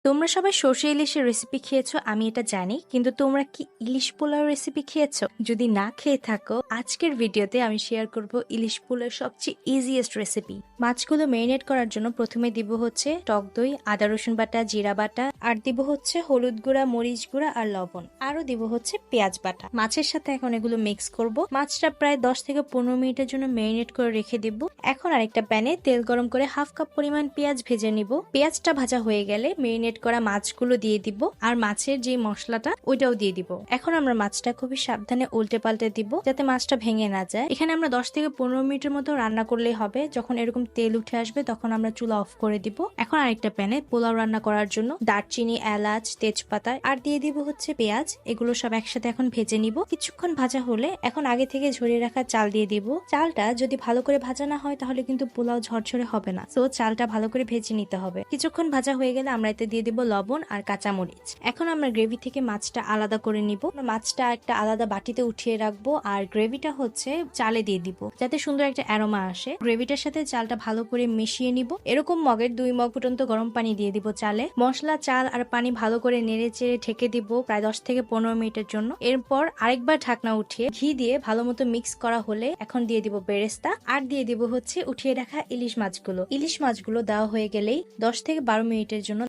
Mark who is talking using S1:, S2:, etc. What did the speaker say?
S1: তোমরা সবাই সর্ষে ইলিশের রেসিপি খেয়েছো আমি এটা জানি, কিন্তু তোমরা কি ইলিশ পোলাও রেসিপি খেয়েছো? যদি না খেয়ে থাকো, আজকের ভিডিওতে আমি শেয়ার করব ইলিশ পোলাওর সবচেয়ে ইজিয়েস্ট রেসিপি। মাছগুলো মেরিনেট করার জন্য প্রথমে দিব হচ্ছে টক দই, আদা রসুন বাটা, জিরা বাটা, আর দিব হচ্ছে হলুদ গুঁড়া, মরিচ গুঁড়া আর লবণ, আরো দিব হচ্ছে পেঁয়াজ বাটা। মাছের সাথে এখন এগুলো মিক্স করব। মাছটা প্রায় 10 থেকে 15 মিনিটের জন্য মেরিনেট করে রেখে দিব। এখন আরেকটা প্যানে তেল গরম করে হাফ কাপ পরিমাণ পেঁয়াজ ভেজে নিব। পেঁয়াজটা ভাজা হয়ে গেলে মেরিনেট করা মাছগুলো দিয়ে দিব, আর মাছের যে মশলাটা ওইটাও দিয়ে দিব। এখন আমরা মাছটা খুবই সাবধানে উল্টে পাল্টে দিব যাতে মাছটা ভেঙে না যায়। এখানে আমরা 10 থেকে 15 মিনিটের মতো রান্না করলেই হবে। যখন এরকম তেল উঠে আসবে তখন আমরা চুলা অফ করে দিব। এখন আরেকটা প্যানে পোলাও রান্না করার জন্য দারচিনি, এলাচ, তেজপাতা আর দিয়ে দিব হচ্ছে পেঁয়াজ। এগুলো সব একসাথে এখন ভেজে নিব। কিছুক্ষণ ভাজা হলে এখন আগে থেকে ঝরিয়ে রাখা চাল দিয়ে দিব। চালটা যদি ভালো করে ভাজা না হয় তাহলে কিন্তু পোলাও ঝরঝরে হবে না, তো চালটা ভালো করে ভেজে নিতে হবে। কিছুক্ষণ ভাজা হয়ে গেলে আমরা এতে দিয়ে দিব লবণ আর কাঁচামরিচ। এখন আমরা গ্রেভি থেকে মাছটা আলাদা করে নিব। মাছটা একটা আলাদা বাটিতে উঠিয়ে রাখবো, আর গ্রেভিটা হচ্ছে চালে দিয়ে দিব যাতে সুন্দর একটা অ্যারোমা আসে। গ্রেভিটার সাথে চালটা ভালো করে মিশিয়ে নিব। এরকম মগের 2 মগ পর্যন্ত গরম পানি দিয়ে দিব চালে। মশলা, চাল আর পানি ভালো করে নেড়ে চেড়ে ঢেকে দিব প্রায় 10 থেকে 15 মিনিটের জন্য। এরপর আরেকবার ঢাকনা উঠিয়ে ঘি দিয়ে ভালো মতো মিক্স করা হলে এখন দিয়ে দিব বেরেস্তা, আর দিয়ে দিব হচ্ছে উঠিয়ে রাখা ইলিশ মাছগুলো। ইলিশ মাছগুলো দেওয়া হয়ে গেলেই 10 থেকে 12 মিনিটের জন্য